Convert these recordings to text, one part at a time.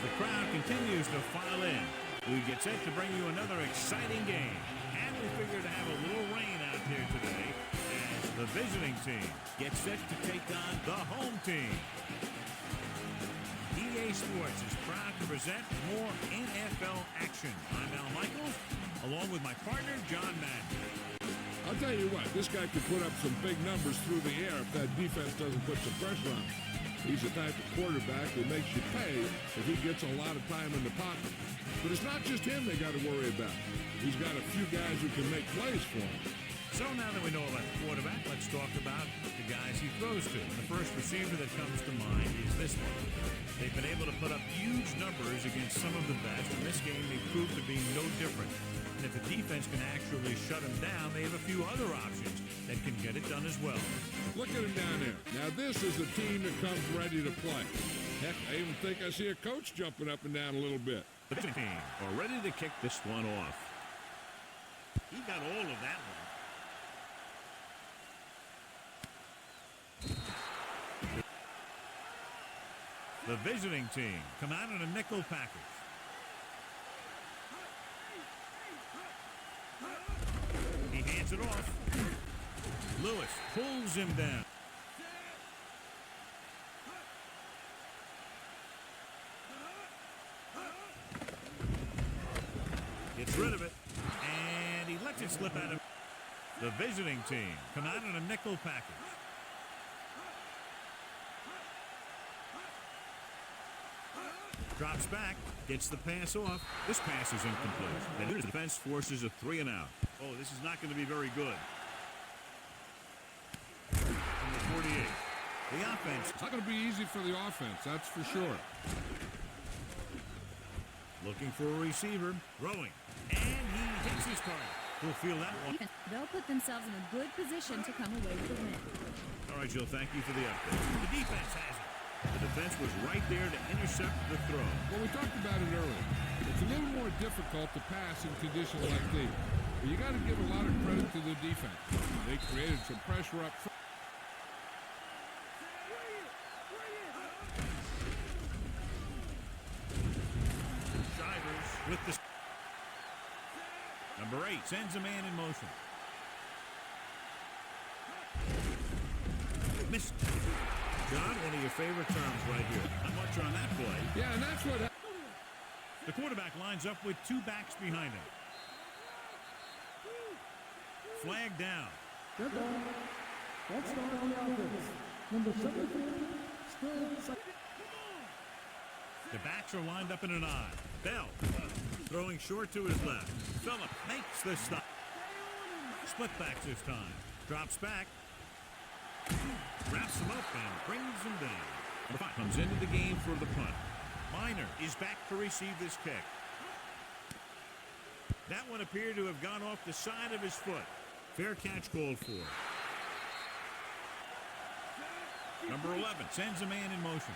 the crowd continues to file in. We get set to bring you another exciting game. And we figure to have a little rain out here today as the visiting team gets set to take on the home team. EA Sports is proud to present more NFL action. I'm Al Michaels, along with my partner, John Madden. I'll tell you what, this guy could put up some big numbers through the air if that defense doesn't put some pressure on him. He's the type of quarterback who makes you pay if he gets a lot of time in the pocket. But it's not just him they got to worry about. He's got a few guys who can make plays for him. So now that we know about the quarterback, let's talk about the guys he throws to. The first receiver that comes to mind is this one. They've been able to put up huge numbers against some of the best. In this game, they proved to be no different. And if the defense can actually shut him down, they have a few other options that can get it done as well. Look at him down there. Now, this is a team that comes ready to play. Heck, I even think I see a coach jumping up and down a little bit. The team are ready to kick this one off. He got all of that one. The visiting team come out in a nickel package. He hands it off. Lewis pulls him down. Gets rid of it. And he lets it slip out of. The visiting team come out in a nickel package. Drops back, gets the pass off. This pass is incomplete. And the defense forces a 3 and out. Oh, this is not going to be very good. From the 48. The offense. It's not going to be easy for the offense, that's for sure. Looking for a receiver. Throwing. And he hits his target. He'll feel that one. They'll put themselves in a good position to come away with the win. All right, Jill, thank you for the update. The defense has it. The defense was right there to intercept the throw. Well, we talked about it earlier. It's a little more difficult to pass in conditions like these. But you got to give a lot of credit to the defense. They created some pressure up front. Shivers with the... Number 8 sends a man in motion. Missed. John, one of your favorite terms right here. Not much on that play. Yeah, and that's what... The quarterback lines up with 2 backs behind him. Flag down. Good ball. That's the offense. Number 74, still... The backs are lined up in an I. Bell throwing short to his left. Phillip makes the stop. Split backs this time. Drops back. Wraps him up and brings him down. Number 5 comes into the game for the punt. Miner is back to receive this kick. That one appeared to have gone off the side of his foot. Fair catch called for. Number 11 sends a man in motion.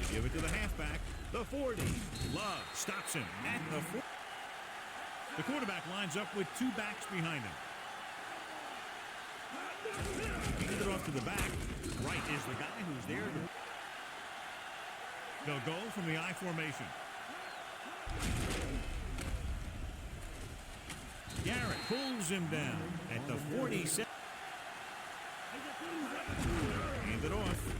They give it to the halfback. The 40. Love stops him at the 40. The quarterback lines up with 2 backs behind him. Hand it off to the back. Right is the guy who's there. They'll go from the I formation. Garrett pulls him down at the 47. Hand it off.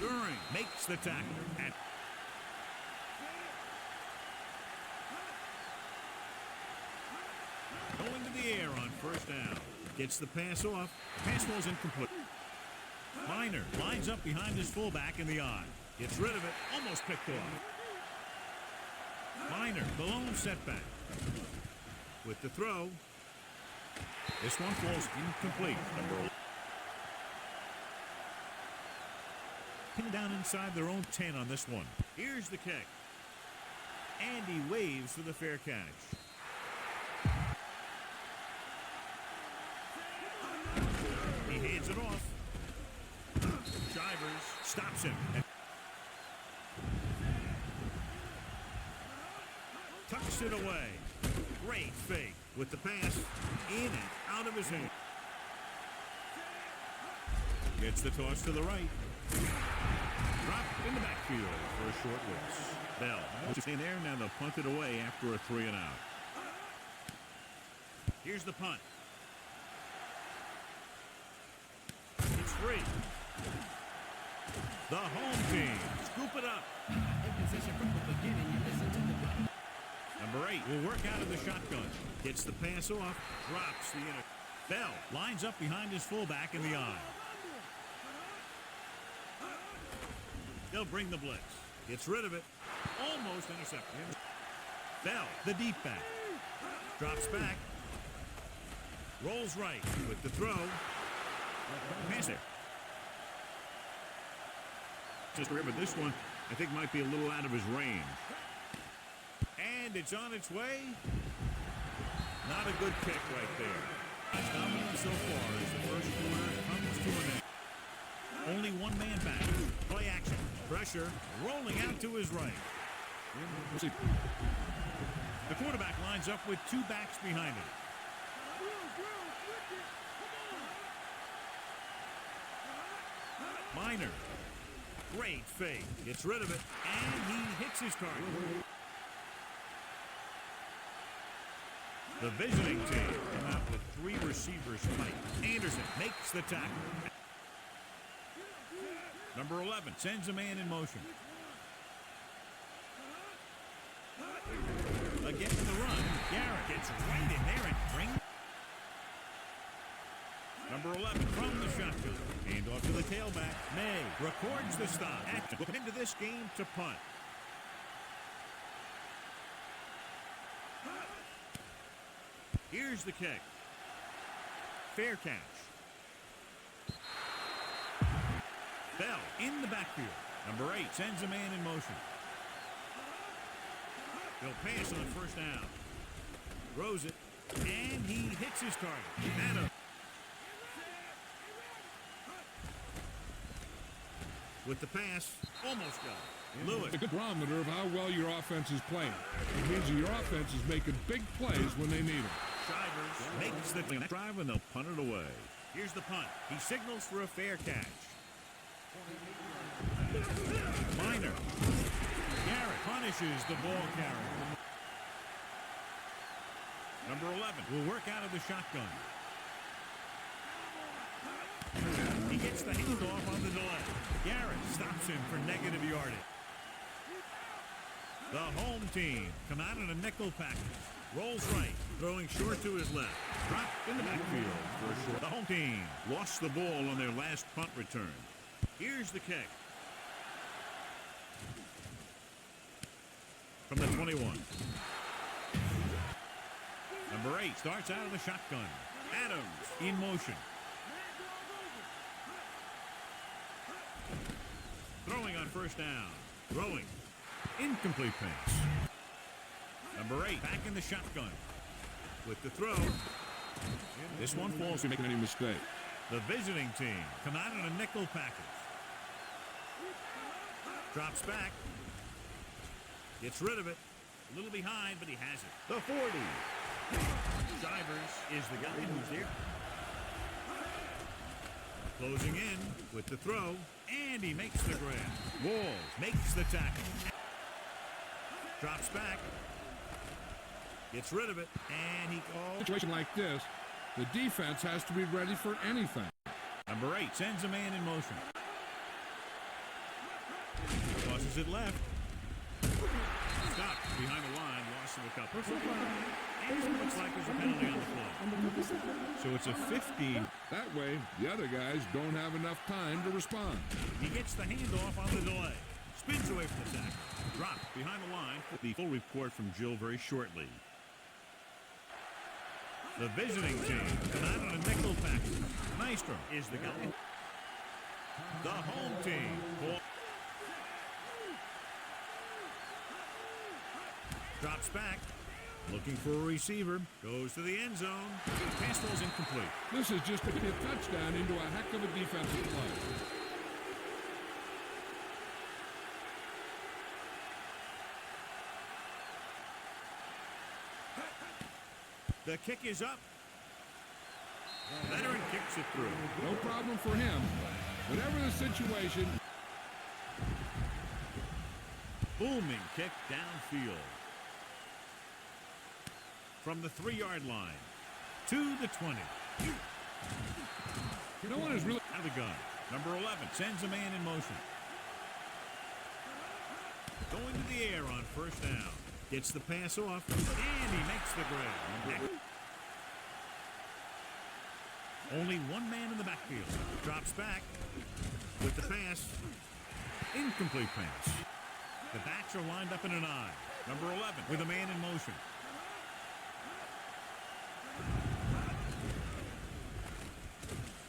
Goering makes the tackle at going to the air on first down. Gets the pass off. Pass falls incomplete. Miner lines up behind his fullback in the I. Gets rid of it. Almost picked off. Miner, the lone setback. With the throw. This one falls incomplete. Number 11. Pinned down inside their own 10 on this one. Here's the kick. And he waves for the fair catch. He hands it off. Shivers stops him. Tucks it away. Great fake with the pass in and out of his hand. Gets the toss to the right. Dropped in the backfield for a short loss. Bell just in there. Now they'll punt it away after a 3-and-out. Here's the punt. It's free. The home team scoop it up. In position from the beginning, you listen to the play. Number 8 will work out of the shotgun. Gets the pass off. Drops the inner. Bell lines up behind his fullback in the eye. They'll bring the blitz. Gets rid of it. Almost intercepted. Bell, the deep back. Drops back. Rolls right with the throw. Pass there. Just remember, this one, I think, might be a little out of his range. And it's on its way. Not a good kick right there. It's dominant so far as the first quarter comes to an end. Only one man back. Play action. Pressure. Rolling out to his right. The quarterback lines up with 2 backs behind him. Minor. Great fake. Gets rid of it. And he hits his target. The visiting team come out with 3 receivers fight. Anderson makes the tackle. Number 11 sends a man in motion. Again in the run. Garrett gets right in there and brings. Number 11 from the shotgun. Hand off to the tailback. May records the stop. Into this game to punt. Here's the kick. Fair catch. Bell in the backfield. Number 8 sends a man in motion. He'll pass on the first down. Throws it. And he hits his target. Adams. With the pass. Almost got it. Lewis. It's a good barometer of how well your offense is playing. It means that your offense is making big plays when they need them. Shivers makes the drive and they'll punt it away. Here's the punt. He signals for a fair catch. Minor. Garrett punishes the ball carrier. Number 11 will work out of the shotgun. He gets the handoff on the delay. Garrett stops him for negative yardage. The home team come out in a nickel package. Rolls right, throwing short to his left. Dropped in the backfield for a short. The home team lost the ball on their last punt return. Here's the kick. From the 21. Number 8 starts out of the shotgun. Adams in motion. Throwing on first down. Throwing. Incomplete pass. Number 8 back in the shotgun. With the throw. This one falls. If you're making any mistake. The visiting team come out in a nickel package. Drops back. Gets rid of it. A little behind, but he has it. The 40. Shivers is the guy who's there. Closing in with the throw. And he makes the grab. Walls makes the tackle. Drops back. Gets rid of it. And he calls. Situation like this, the defense has to be ready for anything. Number 8 sends a man in motion. Tosses it left. Stopped behind the line. Loss of a couple. And it looks like there's a penalty on the play. So it's a 50. That way, the other guys don't have enough time to respond. He gets the handoff on the delay. Spins away from the tackle. Dropped behind the line. The full report from Jill very shortly. The visiting team come out on a nickel package. Nystrom is the guy. The home team. Drops back. Looking for a receiver. Goes to the end zone. Pass falls incomplete. This is just to be a touchdown into a heck of a defensive play. The kick is up. Veteran kicks it through. No problem for him. Whatever the situation. Booming kick downfield. From the 3-yard line to the 20. No one is really out of the gun. Number 11 sends a man in motion. Going to the air on first down. Gets the pass off, and he makes the grab. Only one man in the backfield. Drops back with the pass. Incomplete pass. The backs are lined up in an I. Number 11 with a man in motion.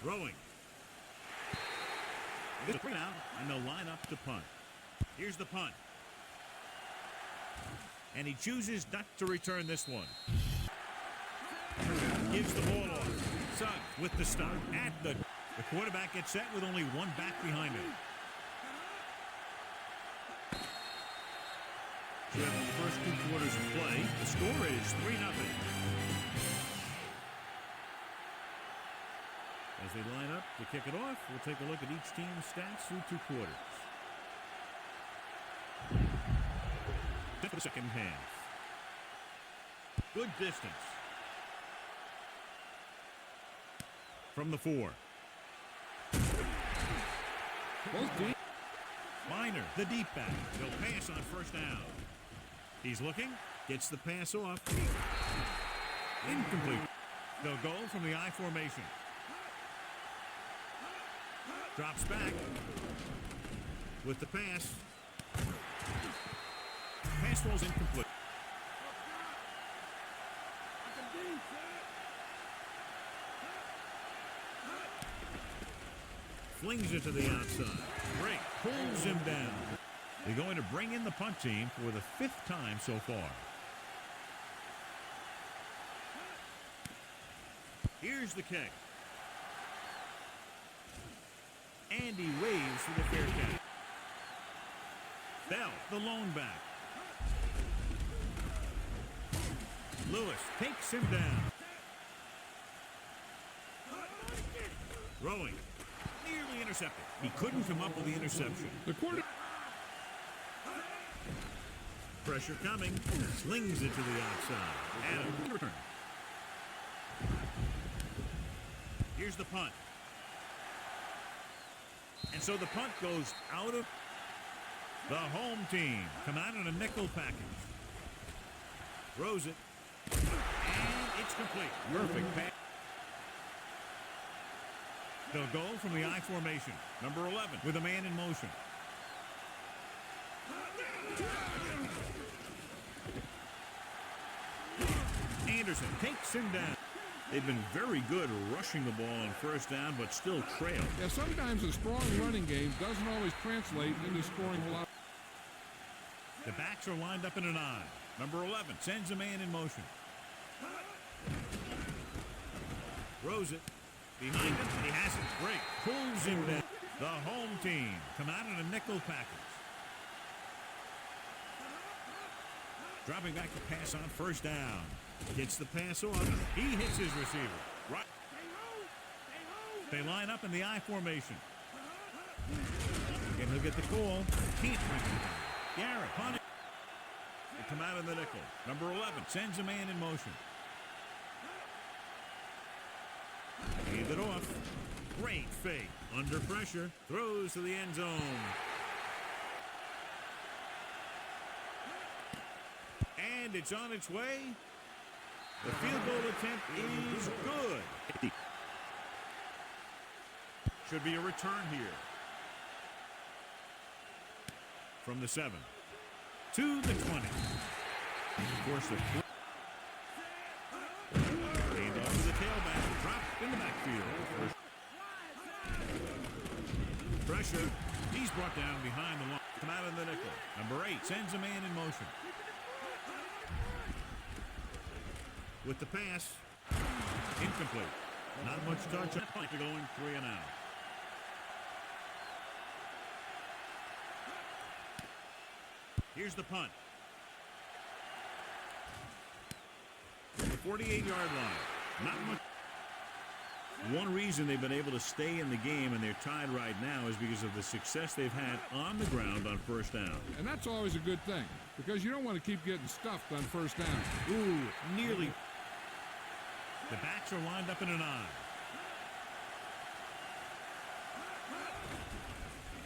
Throwing. This is out, and they'll line up to punt. Here's the punt. And he chooses not to return this one. Gives the ball off. Suggs with the stop. The quarterback gets set with only one back behind him. So after the first 2 quarters of play, the score is 3-0. As they line up to kick it off, we'll take a look at each team's stats through 2 quarters. For the second half. Good distance. From the 4. Minor, the deep back. They'll pass on first down. He's looking, gets the pass off. Incomplete. They'll go from the I formation. Drops back with the pass. Pass falls incomplete. Flings it to the outside. Great. Pulls him down. They're going to bring in the punt team for the 5th time so far. Here's the kick. And he waves for the fair catch. Bell, the lone back. Lewis takes him down. Throwing. Nearly intercepted. He couldn't come up with the interception. the quarter. Pressure coming. Slings it to the outside. Adam, return. Here's the punt. And so the punt goes out of the home team. Come out in a nickel package. Throws it. And it's complete. Perfect pass. They'll go from the I formation. Number 11 with a man in motion. Anderson takes him down. They've been very good rushing the ball on first down, but still trail. Yeah, sometimes a strong running game doesn't always translate into scoring a lot. The backs are lined up in an I. Number 11 sends a man in motion. Throws it. Behind him. He has it. Great. Pulls him down. The home team come out in a nickel package. Dropping back to pass on first down. Gets the pass off. He hits his receiver. Right. They line up in the I formation. And he'll get the call. Can't bring it down. Garrett punting. They come out in the nickel. Number 11 sends a man in motion. Gave it off. Great fake. Under pressure. Throws to the end zone. And it's on its way. The field goal attempt is good. Should be a return here. From the 7 to the 20. Of course, the hand off to the tailback. Dropped in the backfield. Pressure. He's brought down behind the line. Come out in the nickel. Number 8 sends a man in motion. With the pass, incomplete. Not much touch. Going 3 and out. Here's the punt. The 48-yard line. Not much. One reason they've been able to stay in the game and they're tied right now is because of the success they've had on the ground on first down. And that's always a good thing, because you don't want to keep getting stuffed on first down. Ooh, nearly. The backs are lined up in an I.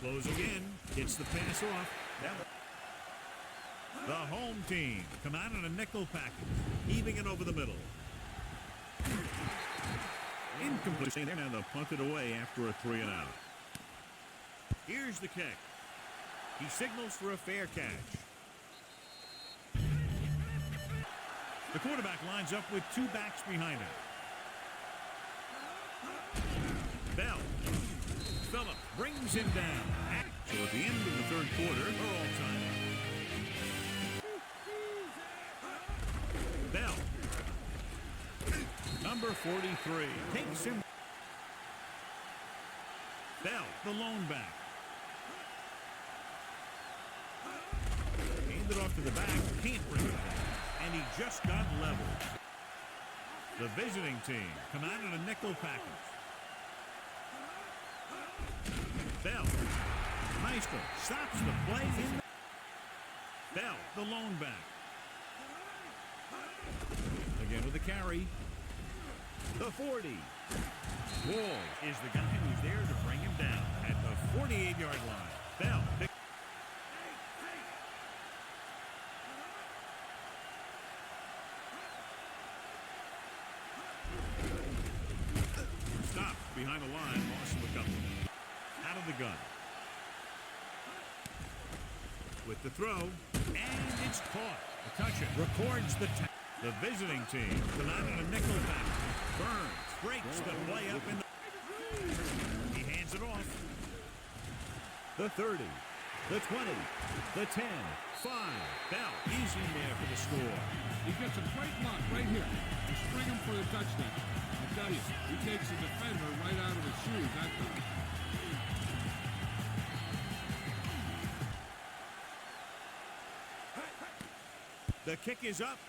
Close again. Gets the pass off. The home team come out in a nickel package, heaving it over the middle. Incomplete. And they'll punt it away after a 3-and-out. Here's the kick. He signals for a fair catch. The quarterback lines up with two backs behind him. Bell. Phillips brings him down. So at the end of the third quarter, they're all tied. Bell. Number 43 takes him. Bell, the lone back. Handed off to the back. Can't bring it back. And he just got leveled. The visiting team come out in a nickel package. Bell. Meister stops the play. Bell, the lone back. Again with the carry. The 40. Wall is the guy who's there to bring him down at the 48-yard line. Bell. Stop behind the line. Loss of a couple. Out of the gun. With the throw. And it's caught. McCutcheon records the tackle. The visiting team come out in a nickel back. Burns breaks the play up in the... He hands it off. The 30. The 20. The 10. 5. Bell. He's in there for the score. He gets a great look right here to spring him for the touchdown. I tell you, he takes the defender right out of his shoes that time. The kick is up.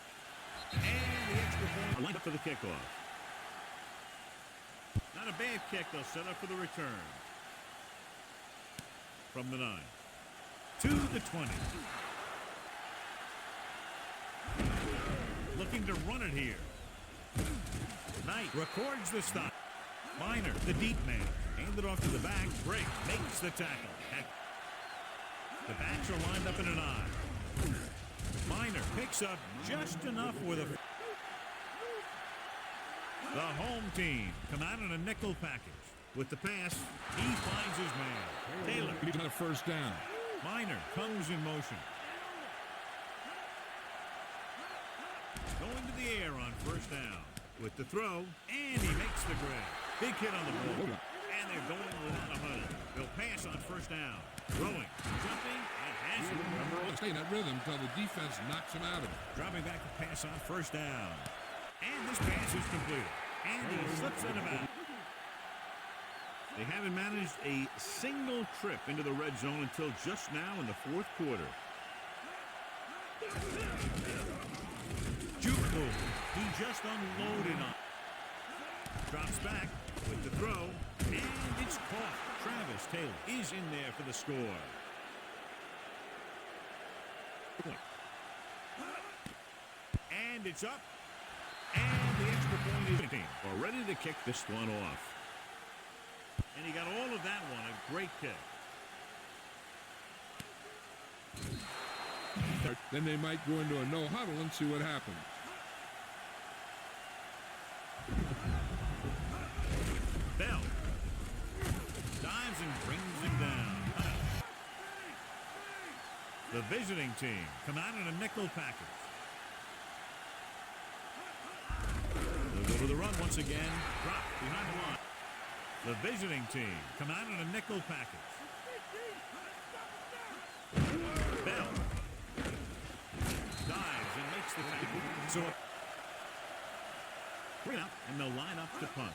And the extra point lined up for the kickoff. Not a bad kick. They'll set up for the return. From the 9. To the 20. Looking to run it here. Knight records the stop. Miner, the deep man. Handed off to the back. Break makes the tackle. The backs are lined up in an I. Miner picks up just enough with a... The home team come out in a nickel package. With the pass, he finds his man. Taylor. He's got a first down. Miner comes in motion. Going to the air on first down. With the throw, and he makes the grab. Big hit on the ball. And they're going without a huddle. They'll pass on first down. Throwing, jumping, and has it. Stay in that rhythm until the defense knocks him out of it. Dropping back to pass on first down. And this pass is completed. And he slips in about. They haven't managed a single trip into the red zone until just now in the fourth quarter. Juke move. He just unloaded on. Drops back with the throw. And it's caught. Travis Taylor is in there for the score. And it's up. And the extra point is are ready to kick this one off. And he got all of that one. A great kick. Then they might go into a no huddle and see what happens. Bell dives and brings him down. The visiting team come out in a nickel package. They'll go to the run once again. Drop behind the line. The visiting team come out in a nickel package. Bell dives and makes the tackle. So bring up, and they'll line up to punt.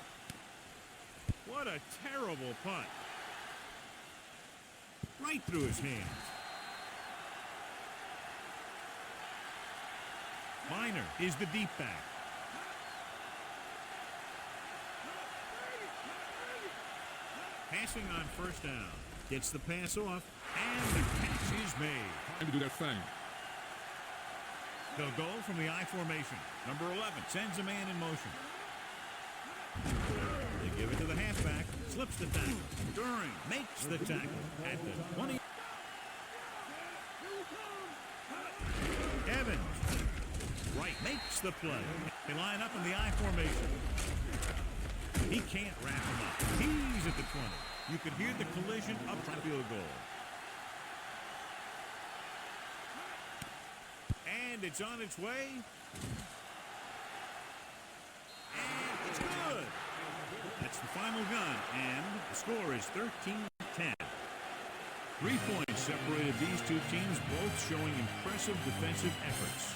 What a terrible punt. Right through his hands. Miner is the deep back. Passing on first down. Gets the pass off, and the catch is made. Time to do that thing. They'll go from the I formation. Number 11 sends a man in motion. They give it to the halfback. Slips the tackle. During makes the tackle at the 20. Evans. Right makes the play. They line up in the I formation. He can't wrap him up. He's at the 20. You could hear the collision up front field goal. And it's on its way. And it's good. That's the final gun, and the score is 13-10. 3 points separated these two teams, both showing impressive defensive efforts.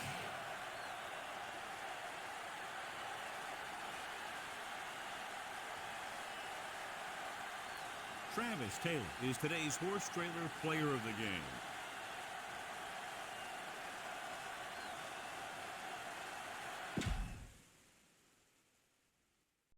Travis Taylor is today's horse trailer player of the game.